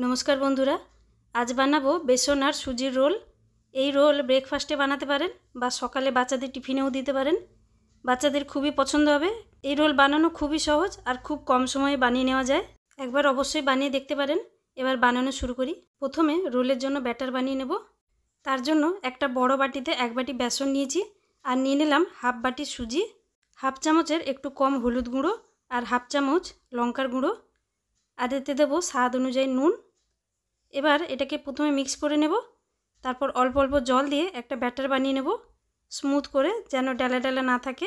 नमस्कार बंधुरा आज बानाबो बेसन और सुजिर रोल। এই रोल ब्रेकफास्टे बनाते पारेन बा सकाले बाच्चादेर टिफिनेও दिते पारेन। बाच्चादेर खूबই पछंद होबे। এই रोल बानानो खूबই सहज और खूब कम समये बानिয়ে নেওয়া যায়। একবার অবশ্যই বানিয়ে দেখতে পারেন। এবার বানানো শুরু করি। প্রথমে রোলের জন্য ব্যাটার বানিয়ে নেব। তার জন্য একটা বড় বাটিতে এক বাটি বেসন নিয়েছি আর নিয়ে নিলাম হাফ বাটি সুজি, হাফ চামচের একটু কম হলুদ গুঁড়ো আর হাফ চামচ লঙ্কার গুঁড়ো আর এতে দেব স্বাদ অনুযায়ী নুন। এবার এটাকে প্রথমে মিক্স করে নেব, তারপর অল্প অল্প জল দিয়ে একটা ব্যাটার বানিয়ে নেব স্মুথ করে, যেন ডালা ডালা না থাকে।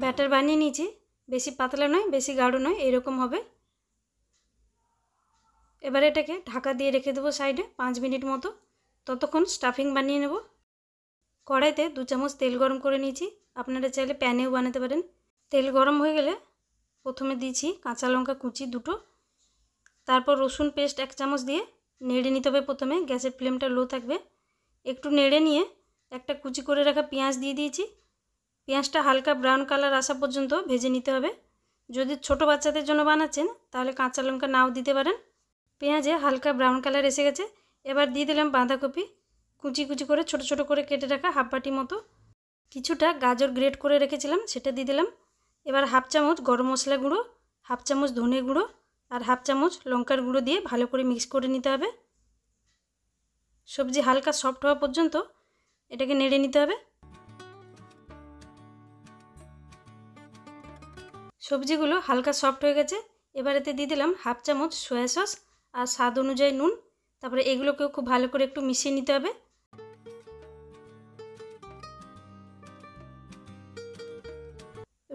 ব্যাটার বানিয়ে নিয়েছি, বেশি পাতলা নয় বেশি গাঢ় নয়, এরকম হবে। এবার এটাকে ঢাকা দিয়ে রেখে দেবো সাইডে 5 মিনিট মতো। ততক্ষণ স্টাফিং বানিয়ে নেব। কড়াইতে 2 চামচ তেল গরম করে নিয়েছি, আপনারা চাইলে প্যানেও বানাতে পারেন। তেল গরম হয়ে গেলে প্রথমে দিয়েছি কাঁচা লঙ্কা কুচি 2টো, তারপর রসুন পেস্ট 1 চামচ দিয়ে নেড়ে নিতে হবে। প্রথমে গ্যাসের ফ্লেমটা লো থাকবে। একটু নেড়ে নিয়ে একটা কুচি করে রাখা পেঁয়াজ দিয়ে দিয়েছি। পেঁয়াজটা হালকা ব্রাউন কালার আসা পর্যন্ত ভেজে নিতে হবে। যদি ছোট বাচ্চাদের জন্য বানাচ্ছেন তাহলে কাঁচা লঙ্কা নাও দিতে পারেন। পেঁয়াজে হালকা ব্রাউন কালার এসে গেছে। এবার দিয়ে দিলাম বাঁধাকপি কুচি কুচি করে ছোট ছোট করে কেটে রাখা হাফ বাটি মতো। কিছুটা গাজর গ্রেট করে রেখেছিলাম সেটা দিয়ে দিলাম। এবার হাফ চামচ গরম মশলা গুঁড়ো, হাফ চামচ ধনে গুঁড়ো আর হাফ চামচ লঙ্কার গুঁড়ো দিয়ে ভালো করে মিক্স করে নিতে হবে। সবজি হালকা সফট হওয়া পর্যন্ত এটাকে নেড়ে নিতে হবে। সবজিগুলো হালকা সফট হয়ে গেছে। এবার এতে দিয়ে দিলাম হাফ চামচ সয়া সস আর স্বাদ অনুযায়ী নুন। তারপরে এগুলোকেও খুব ভালো করে একটু মিশিয়ে নিতে হবে।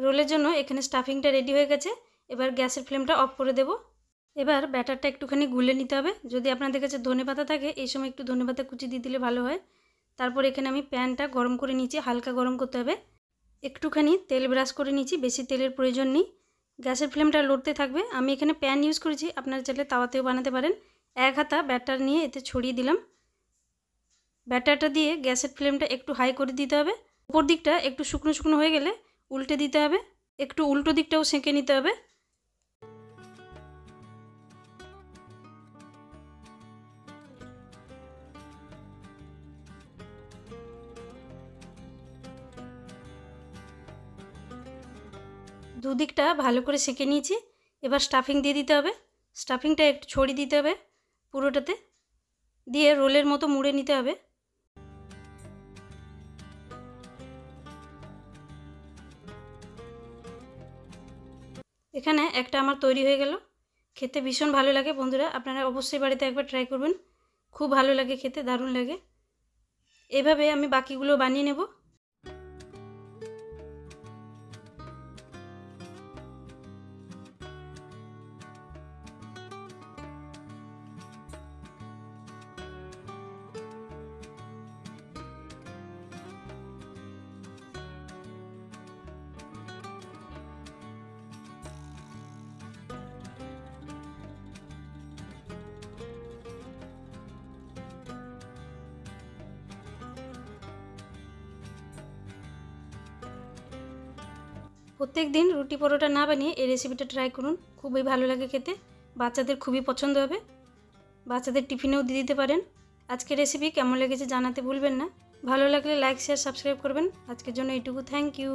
রোলের জন্য এখানে স্টাফিংটা রেডি হয়ে গেছে। এবার গ্যাসের ফ্লেমটা অফ করে দেব। এবার ব্যাটারটা একটুখানি গুলে নিতে হবে। যদি আপনাদের কাছে ধনেপাতা থাকে এই সময় একটু ধনেপাতা কুচি দিয়ে দিলে ভালো হয়। তারপর এখানে আমি প্যানটা গরম করে নিয়েছি, হালকা গরম করতে হবে। একটুখানি তেল ব্রাশ করে নিয়েছি, বেশি তেলের প্রয়োজন নেই। গ্যাসের ফ্লেমটা লড়তে থাকবে। আমি এখানে প্যান ইউজ করেছি, আপনারা চাইলে তাওয়াতেও বানাতে পারেন। এক হাতা ব্যাটার নিয়ে এতে ছড়িয়ে দিলাম। ব্যাটারটা দিয়ে গ্যাসের ফ্লেমটা একটু হাই করে দিতে হবে। উপর দিকটা একটু শুকনো শুকনো হয়ে গেলে উল্টে দিতে হবে। একটু উল্টো দিকটাও সেঁকে নিতে হবে। দুদিকটা ভালো করে সেঁকে নিয়েছি। এবার স্টাফিং দিয়ে দিতে হবে। স্টাফিংটা একটু ছড়িয়ে দিতে হবে পুরোটাতে, দিয়ে রোলের মতো মুড়ে নিতে হবে। এখানে একটা আমার তৈরি হয়ে গেল। খেতে ভীষণ ভালো লাগে বন্ধুরা, আপনারা অবশ্যই বাড়িতে একবার ট্রাই করবেন। খুব ভালো লাগে খেতে, দারুণ লাগে। এভাবে আমি বাকিগুলো বানিয়ে নেব। প্রত্যেক দিন রুটি পরোটা না বানিয়ে এই রেসিপিটা ট্রাই করুন, খুবই ভালো লাগে খেতে। বাচ্চাদের খুবই পছন্দ হবে, বাচ্চাদের টিফিনেও দিয়ে দিতে পারেন। আজকের রেসিপি কেমন লেগেছে জানাতে ভুলবেন না। ভালো লাগলে লাইক শেয়ার সাবস্ক্রাইব করবেন। আজকের জন্য এইটুকু, থ্যাংক ইউ।